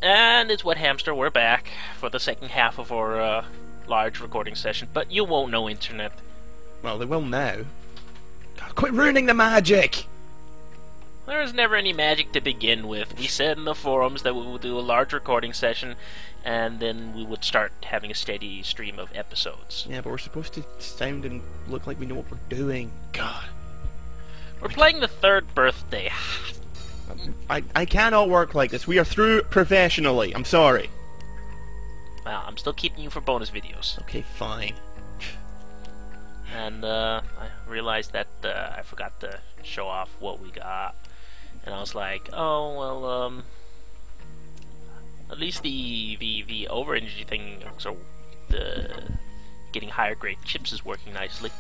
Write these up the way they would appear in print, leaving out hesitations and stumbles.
And it's Wet Hamster. We're back for the second half of our large recording session, but you won't know internet. Well, they will now. God, quit ruining the magic! There was never any magic to begin with. We said in the forums that we would do a large recording session, and then we would start having a steady stream of episodes. Yeah, but we're supposed to sound and look like we know what we're doing. God. We're playing the third birthday. I cannot work like this. We are through professionally. I'm sorry. Well, I'm still keeping you for bonus videos. Okay, fine. And I realized that I forgot to show off what we got. And I was like, oh, well, at least the over energy thing, so the getting higher grade chips is working nicely.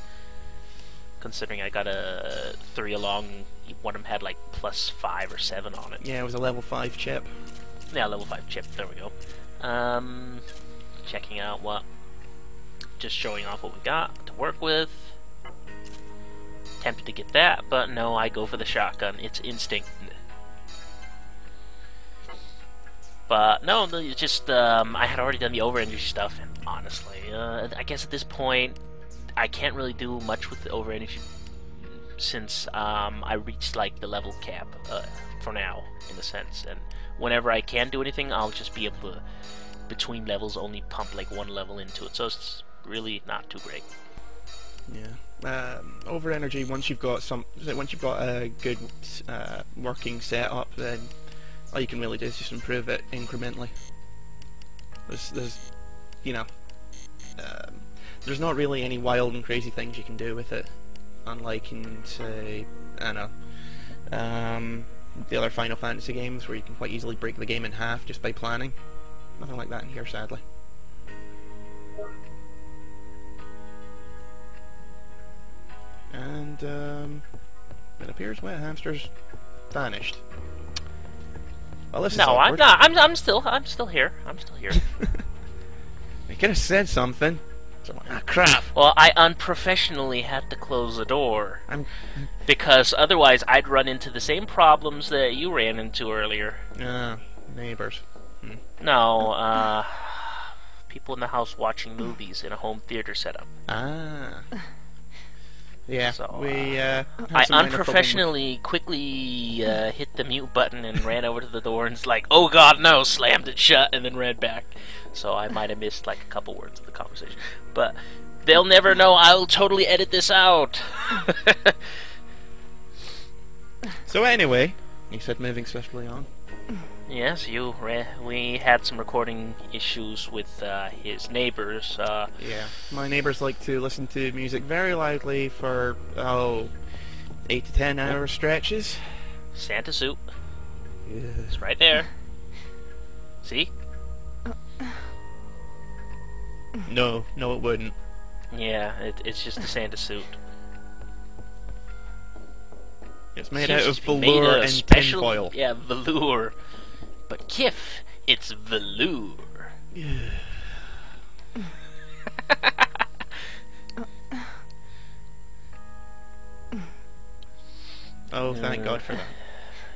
Considering I got a 3 along, one of them had like +5 or 7 on it. Yeah, it was a level 5 chip. Yeah, level 5 chip, there we go. Checking out just showing off what we got to work with. Tempted to get that, but no, I go for the shotgun. It's instinct. But no, it's just I had already done the over energy stuff, and honestly, I guess at this point I can't really do much with the over energy since I reached like the level cap for now, in a sense. And whenever I can do anything, I'll just be able to between levels only pump like 1 level into it, so it's really not too great. Yeah. Over energy. Once you've got a good working setup, then all you can really do is just improve it incrementally. There's you know, there's not really any wild and crazy things you can do with it, unlike in, say, I don't know, the other Final Fantasy games where you can quite easily break the game in half just by planning. Nothing like that in here, sadly. And it appears Wet Hamster's vanished. Well, this is No, I'm awkward. not. I'm still here. I'm still here. You could have said something. So I'm like, ah, crap. Well, I unprofessionally had to close the door because otherwise I'd run into the same problems that you ran into earlier. Neighbors. No, people in the house watching movies in a home theater setup. Ah. Yeah, So, we had I some minor problem unprofessionally quickly hit the mute button and ran over to the door and was like, oh god no, slammed it shut and then ran back. So I might have missed like a couple words of the conversation. But they'll never know, I'll totally edit this out. So anyway, he said moving swiftly on. Yes, we had some recording issues with his neighbors. Yeah, my neighbors like to listen to music very loudly for, 8 to 10 hour stretches. Santa Soup. Yeah. It's right there. See? No, it wouldn't. Yeah, it's just a Santa suit. It's made Seems out of to be made velour out of and special, tinfoil. Yeah, velour. But Kif, it's velour. Oh, thank God for that.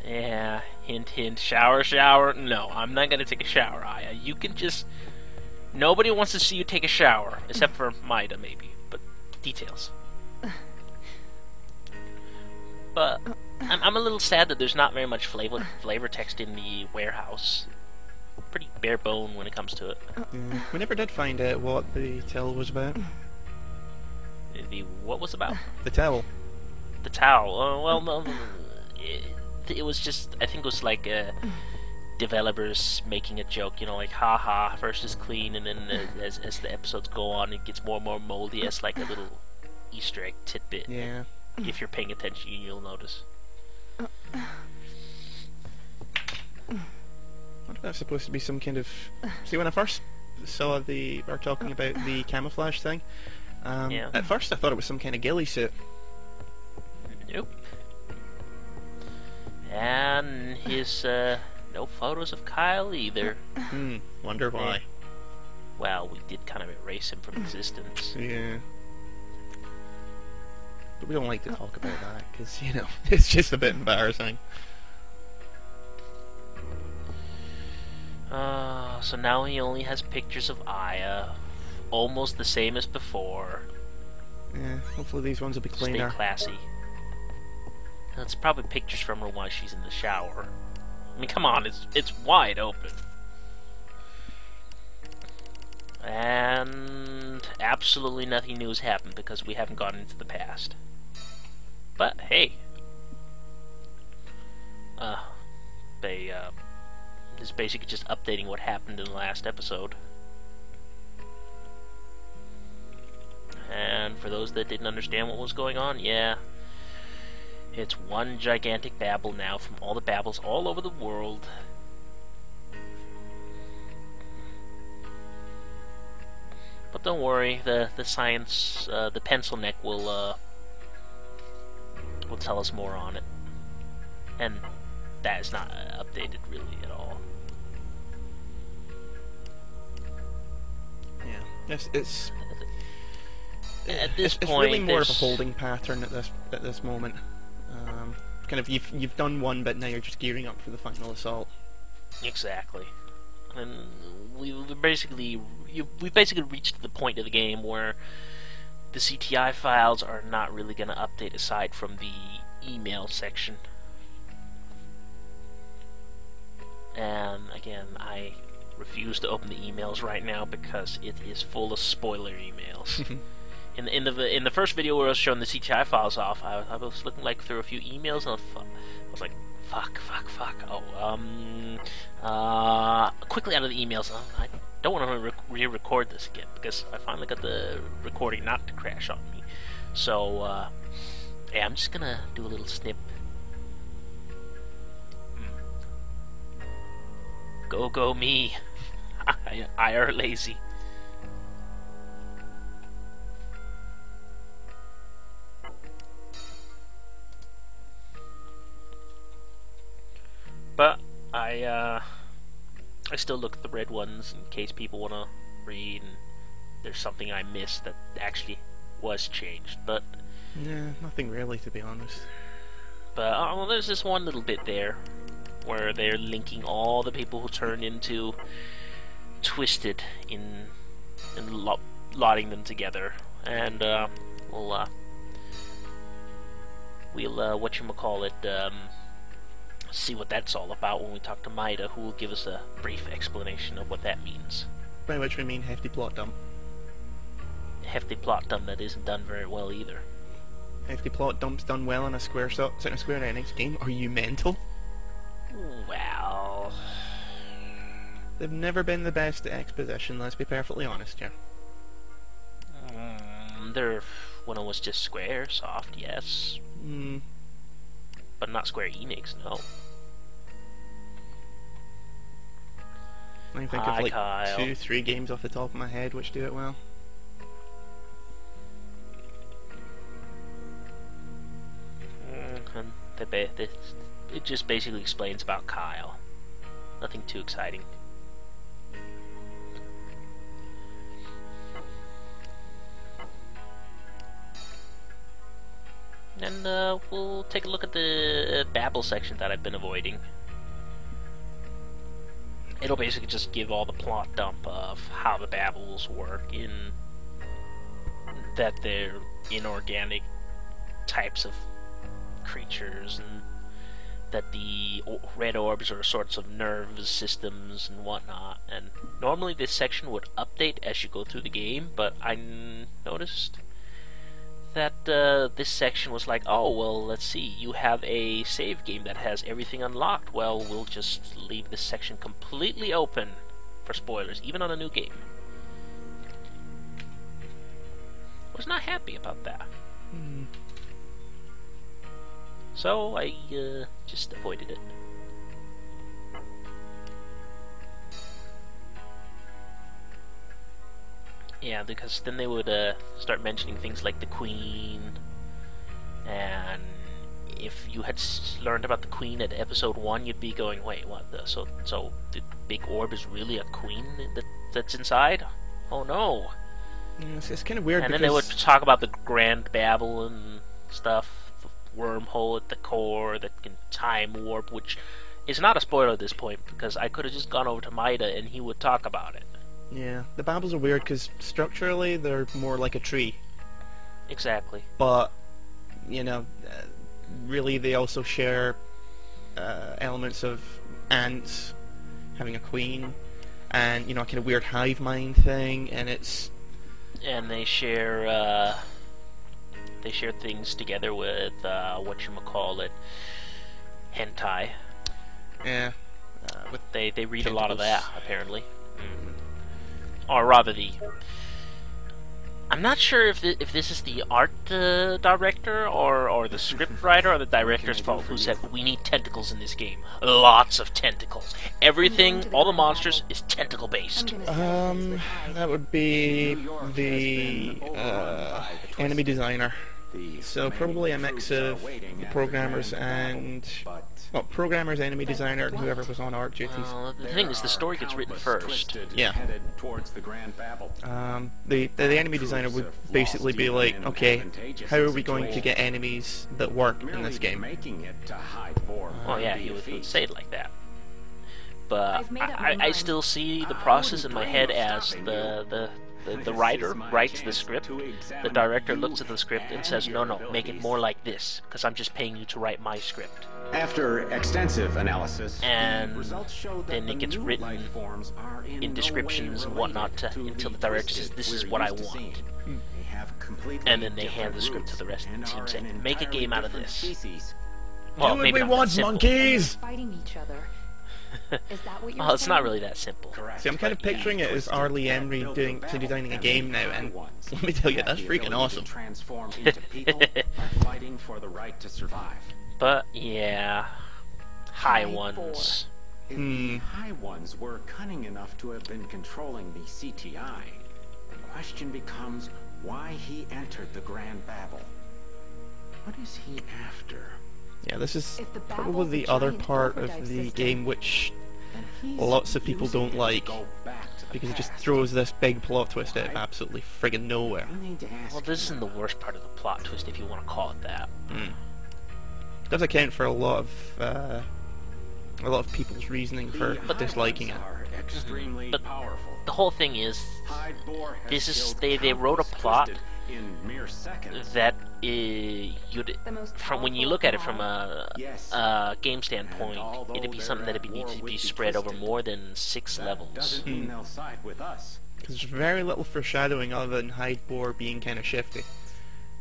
Yeah, hint hint, shower shower. No, I'm not gonna take a shower, Aya. You can just... Nobody wants to see you take a shower, except for Maida, maybe. But details. But I'm a little sad that there's not very much flavor text in the warehouse. Pretty bare bone when it comes to it. Yeah. We never did find out what the towel was about. The what was about? The towel. The towel. Well, no, it was just, I think it was like developers making a joke, you know, like haha, first is clean, and then as the episodes go on, it gets more and more moldy as like a little Easter egg tidbit. Yeah. If you're paying attention, you'll notice. What about supposed to be some kind of... See, when I first saw or talking about the camouflage thing, Yeah. at first I thought it was some kind of ghillie suit. Nope. And his, no photos of Kyle either. Wonder why. Well, we did kind of erase him from existence. Yeah. But we don't like to talk about that, because, you know, it's just a bit embarrassing. So now he only has pictures of Aya, almost the same as before. Yeah, hopefully these ones will be Stay cleaner. classy. That's probably pictures from her while she's in the shower. I mean, come on, it's wide open. And absolutely nothing new has happened because we haven't gone into the past. But hey, they is basically just updating what happened in the last episode. And for those that didn't understand what was going on, yeah, it's one gigantic babble now from all the babbles all over the world. But don't worry, the science, the pencil neck will tell us more on it, and that is not updated really at all. Yeah, it's at this it's point, really more of a holding pattern at this moment. Kind of you've done one, but now you're just gearing up for the final assault. Exactly. And we've basically reached the point of the game where the CTI files are not really going to update aside from the email section. And again, I refuse to open the emails right now because it is full of spoiler emails. In the first video where I was showing the CTI files off, I was looking like through a few emails and I was like, fuck. Quickly out of the emails. I don't want to re-record this again because I finally got the recording not to crash on me. So yeah, I'm just gonna do a little snip. Go me. I are lazy. But I still look at the red ones in case people want to read and there's something I missed that actually was changed. But yeah, nothing really, to be honest. But well, there's this one little bit there where they're linking all the people who turned into Twisted and lotting them together, and we'll whatchamacallit, see what that's all about when we talk to Maida, who will give us a brief explanation of what that means. By which we mean hefty plot dump. Hefty plot dump that isn't done very well either. Hefty plot dump's done well in a Square Enix game. Are you mental? Well, they've never been the best at exposition, let's be perfectly honest here. They're when it was just Squaresoft, yes. But not Square Enix, no. I can think of like Kyle. 2-3 games off the top of my head which do it well. And it just basically explains about Kyle. Nothing too exciting. And we'll take a look at the Babel section that I've been avoiding. It'll basically just give all the plot dump of how the Babels work, in that they're inorganic types of creatures, and that the red orbs are sorts of nerve systems and whatnot. And normally this section would update as you go through the game, but I noticed that this section was like, oh, well, let's see, you have a save game that has everything unlocked. Well, we'll just leave this section completely open for spoilers, even on a new game. I was not happy about that. So I just avoided it. Yeah, because then they would start mentioning things like the Queen, and if you had learned about the Queen at episode 1, you'd be going, wait, what? So the big orb is really a queen that's inside? Oh no! It's kind of weird. And then they would talk about the Grand Babel and stuff, the wormhole at the core that can time warp, which It's not a spoiler at this point, because I could have just gone over to Maida and he would talk about it. Yeah, the Babels are weird because structurally they're more like a tree, Exactly. but you know, really they also share elements of ants having a queen, and you know, a kind of weird hive mind thing, and it's And they share things together with whatchamacallit, hentai. yeah, with They read a lot of tentacles. that, apparently. Or rather, I'm not sure if this is the art director or the script writer or the director's fault who said we need tentacles in this game. Lots of tentacles. Everything, all the monsters, is tentacle based. that would be the enemy designer. So probably a mix of programmers and programmers, enemy designer, and whoever was on art duties. The thing is, the story gets written first. Yeah. The enemy designer would basically be like, okay, how are we going to get enemies that work in this game? Well, yeah, he would say it like that. But I still see the process in my head as the writer writes the script, the director looks at the script and says, no, make it more like this, because I'm just paying you to write my script. After extensive analysis, And then it gets written in descriptions and whatnot until the director says, this is what I want. And then they hand the script to the rest of the team saying, make a game out of this. Well, Do what maybe we not that want, simple. monkeys! Fighting each other. Is that what you're Well, it's not saying? really that simple. See, I'm kind of picturing it as R. Lee Emery designing a game now, and let me tell you, that's freaking awesome. Transform into people by fighting for the right to survive. But, yeah. High High ones. If the High Ones were cunning enough to have been controlling the CTI, the question becomes why he entered the Grand Babel. What is he after? Yeah, this is If the probably Babel's the a other giant part of overdrive the system, game which And he's lots of people using don't it to like, go back to the because it just past. throws this big plot twist out of absolutely friggin' nowhere. We need to ask Well, this him isn't the worst part of the plot twist, if you want to call it that. It does account for a lot of people's reasoning for The disliking it. High Ones are extremely But powerful. The whole thing is, Hyde Boar has this is killed they wrote a countless plot Twisted in mere seconds. that you'd The most from when you look at it from a Yes. game standpoint, although it'd be they're something that at would need war to with be the spread over Twisted, more than 6 That levels. doesn't mean they'll side with us. There's very little foreshadowing other than Hyde Boar being kind of shifty.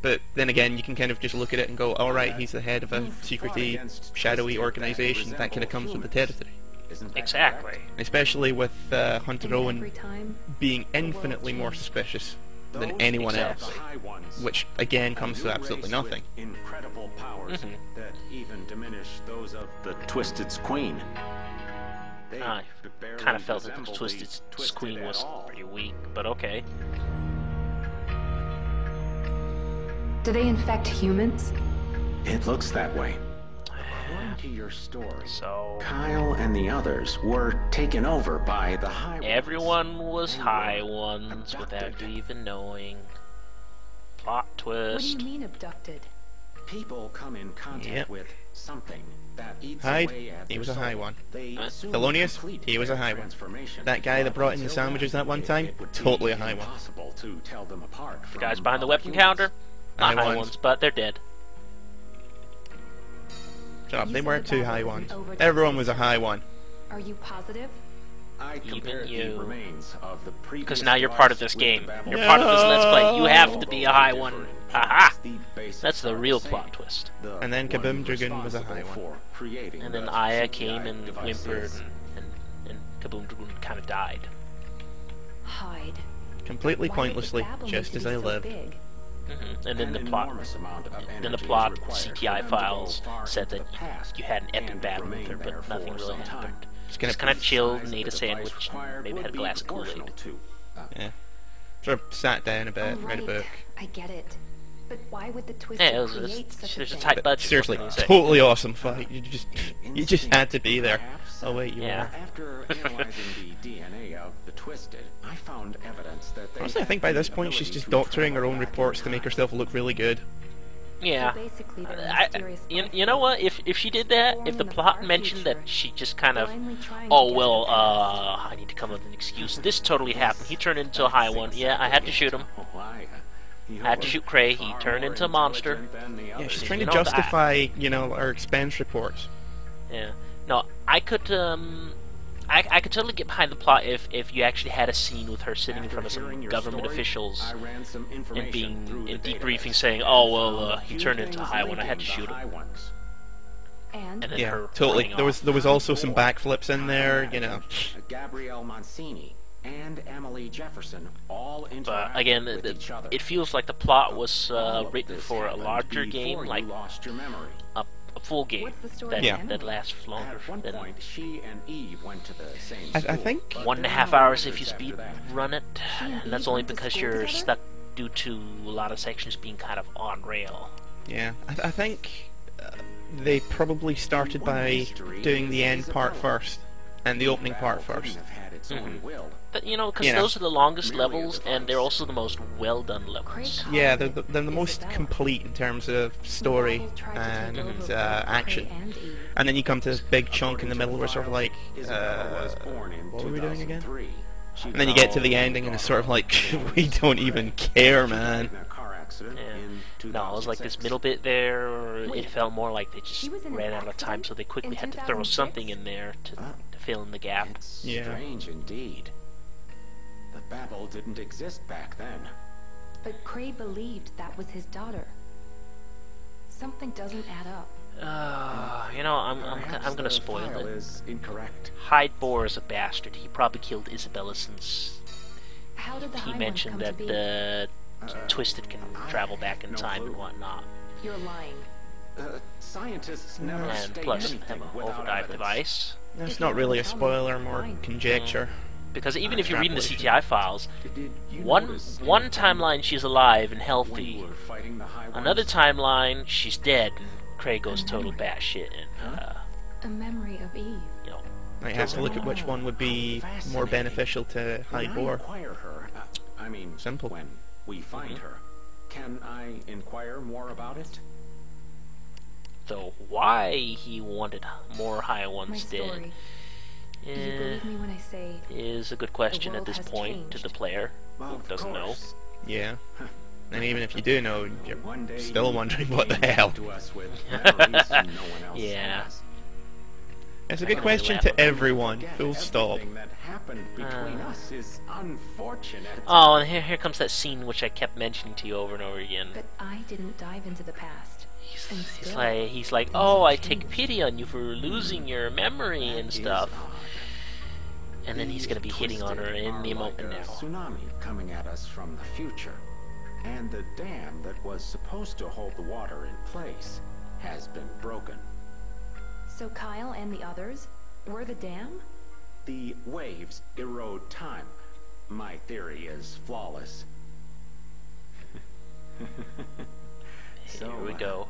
But then again, you can kind of just look at it and go, alright, he's the head of a secrety, shadowy organization. That kind of comes with the territory. Isn't that Exactly. correct? Especially with Hunter And Owen every time, being the world infinitely more changed. suspicious than Those anyone are else. the High Ones. Which, again, A comes to new absolutely race with nothing. Incredible powers that even diminish those of the Twisted's queen. They I barely kind of felt that resemble the Twisted's Twisted queen at was all. pretty weak, but okay. do they infect humans? It looks that way. According to your story, So Kyle and the others were taken over by the High Ones. everyone was They high were ones without abducted. you even knowing. Plot What do twist. you mean abducted? People come in contact Yep. with something that eats Hyde, away at he their was a high soul. one. They assume Thelonious, complete he was a their high one. transformation. That guy that brought in the Until sandwiches that one it time, would be totally a high one. impossible to tell them apart The from guys behind the other weapon humans. counter, not High high ones. ones, but they're dead. Shut up, You they said weren't the two Babel high was an ones. overdrive Everyone was a high one. Are you positive? I Even compared you. the remains of the previous Because now you're part of device this with game. the Babel. You're part of this Let's Play. You have to be a high Although one. different Haha! parts, the basics That's the are real same. plot twist. The And then one Kaboom Dragoon was a high responsible one. for creating And then the Aya CTI came and devices. whimpered, and Kaboom Dragoon kind of died. Hide. Completely Why would the pointlessly, Babel just need as to I be so live. big? And then An the plot, enormous amount of then the energy plot is required CTI for them to go files far said into that the past you had an epic and battle with remain her, there but nothing for really some time. happened. Just Just kind of chilled and Size ate a the device sandwich, required maybe would had a be glass of proportional Kool-Aid. to, Yeah. Sort of sat down a bit, Oh, read a book. I get it. But why would the Twisted Yeah, it was create such there's a thing? tight But budget. seriously, what can you say? totally awesome fight. You just had to be there. Perhaps, Oh wait, you Yeah. were. After analyzing the DNA of the Twisted, I found evidence that they Honestly, I think by had this the point she's ability just to doctoring her travel own back in reports to make time. herself look really good. Yeah. So basically, they're a I, mysterious you know what? If she did that, if the plot mentioned that she just kind of, oh well, I need to come up with an excuse. This totally happened. He turned into a high one. Yeah, I had to shoot him. I had to shoot Cray. He turned into a monster. Yeah, she's trying You to know, justify, our expense reports. Yeah. No, I could I could totally get behind the plot if you actually had a scene with her sitting in front of some government officials and being in debriefing saying, oh well, he turned into a high one. I had to shoot him. And then Yeah, her totally. running There was off. also some backflips in there, Gabrielle Mancini and Emily Jefferson all But interacted again, with each other. it feels like the plot was All of written this for a happened larger before game, you like lost your memory. a full game What's the story that, again? that lasts longer At one than point, she and Eve went to the same I school, think but 1.5 there were hours if you others after speed that. run it, She and and that's Eve only went to because school you're together? stuck due to a lot of sections being kind of on rail. Yeah. I think they probably started by doing the end part first, and the opening part Battle couldn't first. have had its own will. But, because You know. those are the longest Merely a levels, and they're device. also the most well-done levels. Yeah, they're the most complete in terms of story and action. And then you come to this big chunk in the middle where it's sort of like, Isabella was born in what were we doing again? 2003. She And then you get to the ending and it's sort of like, we don't even care, man. in a car accident in No, it was like this 2006. middle bit there, it Wait, felt more like they just she was in an ran out of time, accident so they quickly in had to throw 2006? something in there to fill in the gap. It's Yeah. strange indeed. The Babel didn't exist back then. But Cray believed that was his daughter. Something doesn't add up. Perhaps I'm gonna the spoil file it. is incorrect. Hyde Boar is a bastard. He probably killed Isabella since How did the he High Ones mentioned come to that be? Twisted can travel back in no time clue. and whatnot. You're lying. Scientists never And state plus, anything have a without overdrive evidence. device. That's If not you really a don't tell me, spoiler, more fine. conjecture. Because even if you're reading the Extrapolation. CTI files, Did you one notice one anything timeline she's alive and when healthy. you were fighting the High Another Ones? timeline she's dead and Craig goes total batshit and A memory of Eve. you know. I have to look at which one would be more beneficial to When Hyde I Boar. inquire her, I mean, Simple. when we find her, can I inquire more about it? So why he wanted more high My ones dead story. Do you believe me when I say is a good question at world this has point to changed. the player who Of doesn't know. course. Yeah. And even if you do know, One day you're still you wondering what the came hell. to us with memories no one else Yeah. has. It's a I good can question laugh to about it. everyone. Forget Full stop. everything that happened between us is unfortunate. Oh, and here comes that scene which I kept mentioning to you over and over again. but I didn't dive into the past. And still, He's like, oh, I take pity on you for losing your memory and That is stuff. odd. And then he's gonna be hitting on her Twisted in are the like moment a now. tsunami coming at us from the future. And the dam that was supposed to hold the water in place has been broken. So Kyle and the others were the dam? The waves erode time. My theory is flawless. Here we go.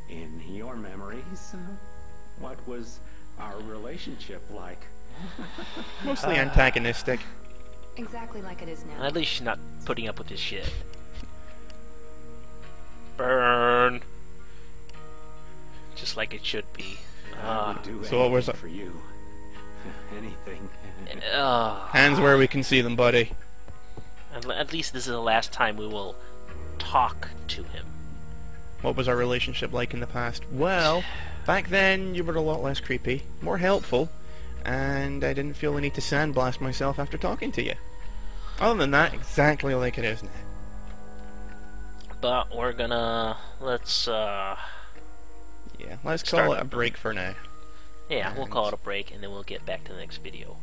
In your memories, what was our relationship like? Mostly antagonistic. Exactly like it is now. At least she's not putting up with this shit. Burn. Just like it should be. I would do so what was anything it? for you? Anything. Hands where we can see them, buddy. At least this is the last time we will talk to him. What was our relationship like in the past? Well, back then you were a lot less creepy, more helpful, and I didn't feel the need to sandblast myself after talking to you. Other than that, exactly like it is now. But we're gonna let's Yeah, let's Start call it a up. break for now. yeah, we'll call it a break and then we'll get back to the next video.